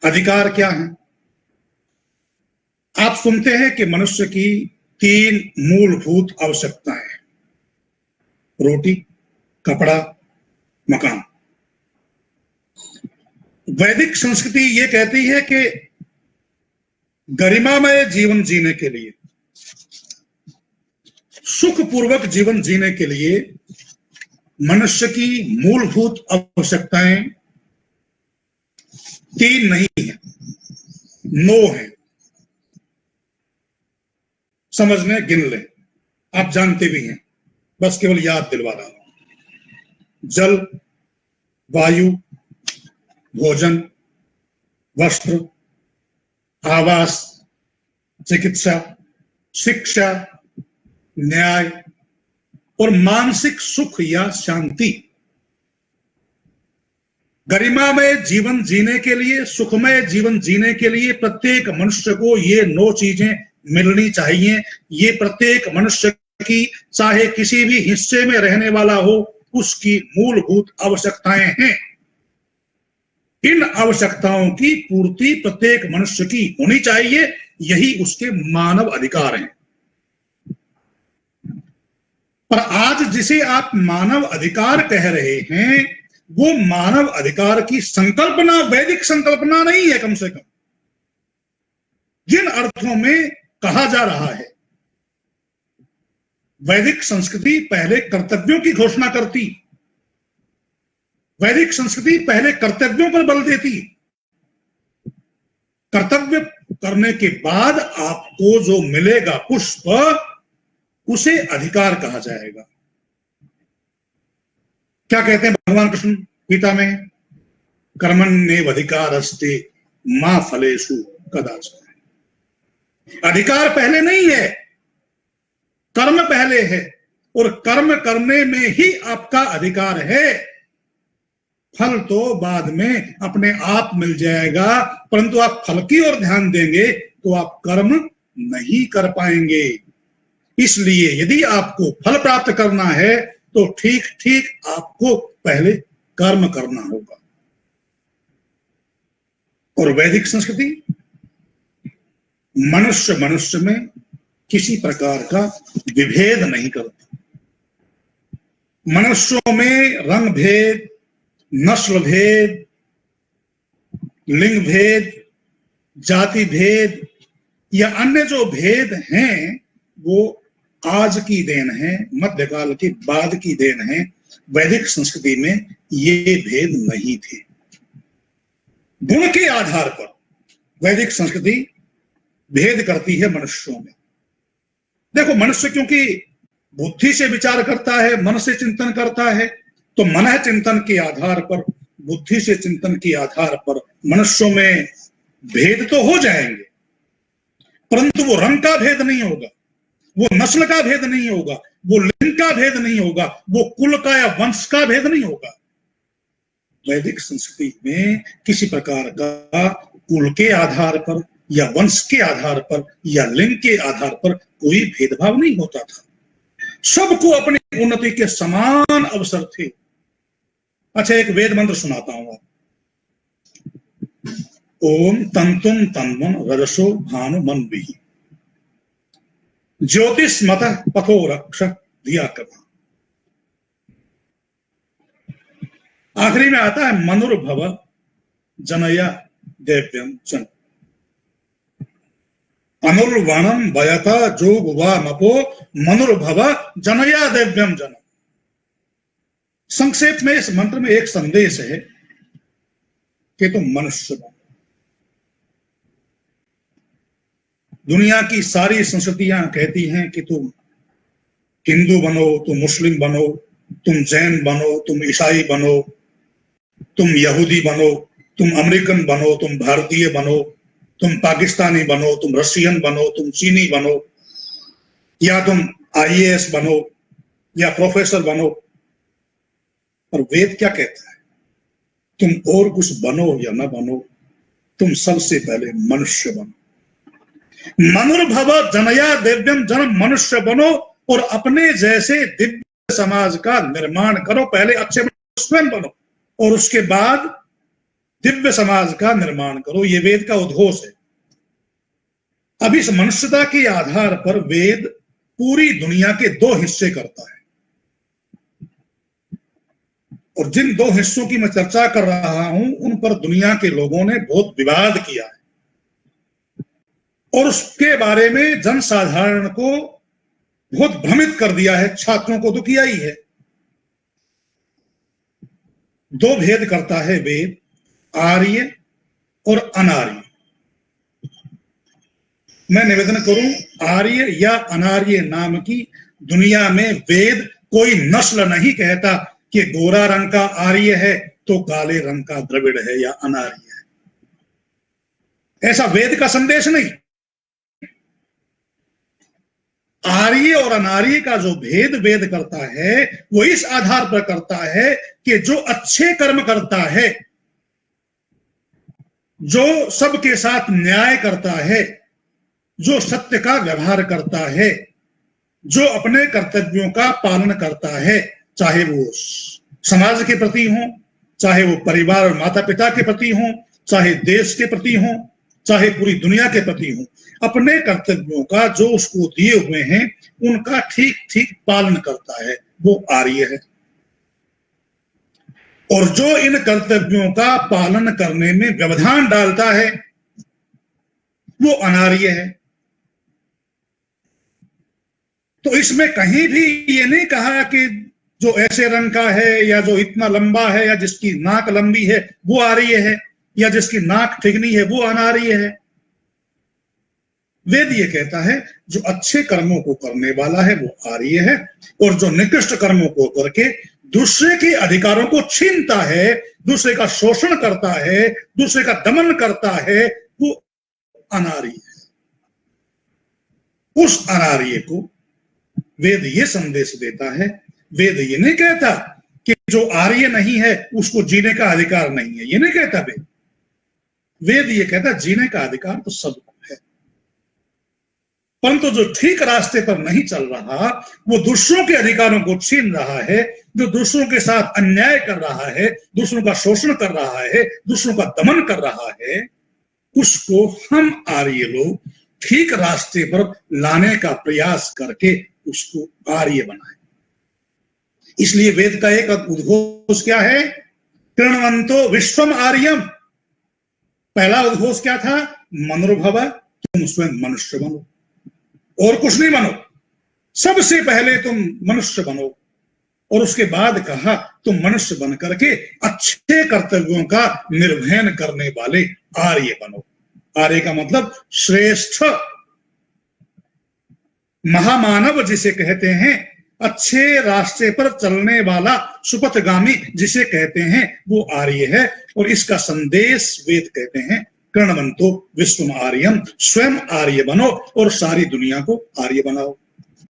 अधिकार क्या है? आप सुनते हैं कि मनुष्य की 3 मूलभूत आवश्यकताएं, रोटी, कपड़ा, मकान। वैदिक संस्कृति ये कहती है कि गरिमामय जीवन जीने के लिए, सुखपूर्वक जीवन जीने के लिए मनुष्य की मूलभूत आवश्यकताएं 3 नहीं है, 9 है। समझने गिन ले, आप जानते भी हैं, बस केवल याद दिलवा रहा हूं। जल, वायु, भोजन, वस्त्र, आवास, चिकित्सा, शिक्षा, न्याय और मानसिक सुख या शांति। गरिमामय जीवन जीने के लिए, सुखमय जीवन जीने के लिए प्रत्येक मनुष्य को ये 9 चीजें मिलनी चाहिए। ये प्रत्येक मनुष्य की, चाहे किसी भी हिस्से में रहने वाला हो, उसकी मूलभूत आवश्यकताएं हैं। इन आवश्यकताओं की पूर्ति प्रत्येक मनुष्य की होनी चाहिए, यही उसके मानव अधिकार हैं। पर आज जिसे आप मानव अधिकार कह रहे हैं, वो मानव अधिकार की संकल्पना वैदिक संकल्पना नहीं है। कम से कम जिन अर्थों में कहा जा रहा है, वैदिक संस्कृति पहले कर्तव्यों की घोषणा करती, वैदिक संस्कृति पहले कर्तव्यों पर बल देती। कर्तव्य करने के बाद आपको जो मिलेगा पुष्प, उसे अधिकार कहा जाएगा। क्या कहते हैं भगवान कृष्ण गीता में? कर्मण्येवाधिकारस्ते मा फलेषु कदाचन। अधिकार पहले नहीं है, कर्म पहले है, और कर्म करने में ही आपका अधिकार है। फल तो बाद में अपने आप मिल जाएगा, परंतु आप फल की ओर ध्यान देंगे तो आप कर्म नहीं कर पाएंगे। इसलिए यदि आपको फल प्राप्त करना है तो ठीक ठीक आपको पहले कर्म करना होगा। और वैदिक संस्कृति मनुष्य में किसी प्रकार का विभेद नहीं करती। मनुष्यों में रंग भेद, नस्ल भेद, लिंग भेद, जाति भेद या अन्य जो भेद हैं, वो आज की देन है, मध्यकाल के बाद की देन है। वैदिक संस्कृति में ये भेद नहीं थे। गुण के आधार पर वैदिक संस्कृति भेद करती है मनुष्यों में। देखो, मनुष्य क्योंकि बुद्धि से विचार करता है, मन से चिंतन करता है, तो मन चिंतन के आधार पर, बुद्धि से चिंतन के आधार पर मनुष्यों में भेद तो हो जाएंगे, परंतु वो रंग का भेद नहीं होगा, वो नस्ल का भेद नहीं होगा, वो लिंग का भेद नहीं होगा, वो कुल का या वंश का भेद नहीं होगा। वैदिक संस्कृति में किसी प्रकार का कुल के आधार पर या वंश के आधार पर या लिंग के आधार पर कोई भेदभाव नहीं होता था। सबको अपनी उन्नति के समान अवसर थे। अच्छा, एक वेद मंत्र सुनाता हूं आप। ओम तंतुम तन्मन रजसो भानु मन विहि ज्योतिष मत पथो रक्ष दिया कथा। आखिरी में आता है मनुर्भव जनया देव्यम जन अनुर्वणम वयता जोग वा मपो मनुर्भव जनया देव्यम जन। संक्षेप में इस मंत्र में एक संदेश है कि तुम मनुष्य बनो। दुनिया की सारी संस्कृतियां कहती हैं कि तुम हिंदू बनो, तुम मुस्लिम बनो, तुम जैन बनो, तुम ईसाई बनो, तुम यहूदी बनो, तुम अमेरिकन बनो, तुम भारतीय बनो, तुम पाकिस्तानी बनो, तुम रशियन बनो, तुम चीनी बनो, या तुम IAS बनो या प्रोफेसर बनो। और वेद क्या कहता है? तुम और कुछ बनो या ना बनो, तुम सबसे पहले मनुष्य बनो। मनुर्भव जनया दिव्यम जन, मनुष्य बनो और अपने जैसे दिव्य समाज का निर्माण करो। पहले अच्छे स्वयं बनो और उसके बाद दिव्य समाज का निर्माण करो। ये वेद का उद्घोष है। अब इस मनुष्यता के आधार पर वेद पूरी दुनिया के दो हिस्से करता है, और जिन दो हिस्सों की मैं चर्चा कर रहा हूं उन पर दुनिया के लोगों ने बहुत विवाद किया है और उसके बारे में जनसाधारण को बहुत भ्रमित कर दिया है, छात्रों को तो किया ही है। दो भेद करता है वेद, आर्य और अनार्य। मैं निवेदन करूं, आर्य या अनार्य नाम की दुनिया में वेद कोई नस्ल नहीं कहता कि गोरा रंग का आर्य है तो काले रंग का द्रविड़ है या अनार्य है। ऐसा वेद का संदेश नहीं। आर्य और अनार्य का जो भेद वेद करता है वो इस आधार पर करता है कि जो अच्छे कर्म करता है, जो सबके साथ न्याय करता है, जो सत्य का व्यवहार करता है, जो अपने कर्तव्यों का पालन करता है, चाहे वो समाज के प्रति हो, चाहे वो परिवार और माता पिता के प्रति हो, चाहे देश के प्रति हो, चाहे पूरी दुनिया के प्रति हो, अपने कर्तव्यों का जो उसको दिए हुए हैं उनका ठीक ठीक पालन करता है, वो आर्य है। और जो इन कर्तव्यों का पालन करने में व्यवधान डालता है वो अनार्य है। तो इसमें कहीं भी ये नहीं कहा कि जो ऐसे रंग का है या जो इतना लंबा है या जिसकी नाक लंबी है वो आर्य है, या जिसकी नाक ठिकनी है वो अनार्य है। वेद ये कहता है जो अच्छे कर्मों को करने वाला है वो आर्य है, और जो निकृष्ट कर्मों को करके दूसरे के अधिकारों को छीनता है, दूसरे का शोषण करता है, दूसरे का दमन करता है, वो अनार्य है। उस अनार्य को वेद ये संदेश देता है। वेद ये नहीं कहता कि जो आर्य नहीं है उसको जीने का अधिकार नहीं है, ये नहीं कहता वेद। वेद ये कहता जीने का अधिकार तो सबको है, परंतु जो ठीक रास्ते पर नहीं चल रहा, वो दूसरों के अधिकारों को छीन रहा है, जो दूसरों के साथ अन्याय कर रहा है, दूसरों का शोषण कर रहा है, दूसरों का दमन कर रहा है, उसको हम आर्य लोग ठीक रास्ते पर लाने का प्रयास करके उसको आर्य बनाए। इसलिए वेद का एक उद्घोष क्या है? कृण्वन्तो विश्वम आर्यम। पहला उद्घोष क्या था? मनुर्भव, तुम स्वयं मनुष्य बनो और कुछ नहीं बनो, सबसे पहले तुम मनुष्य बनो। और उसके बाद कहा तुम मनुष्य बन करके अच्छे कर्तव्यों का निर्वहन करने वाले आर्य बनो। आर्य का मतलब श्रेष्ठ महामानव जिसे कहते हैं, अच्छे रास्ते पर चलने वाला सुपथगामी जिसे कहते हैं, वो आर्य है। और इसका संदेश वेद कहते हैं कृण्वन्तो विश्वम आर्यम, स्वयं आर्य बनो और सारी दुनिया को आर्य बनाओ।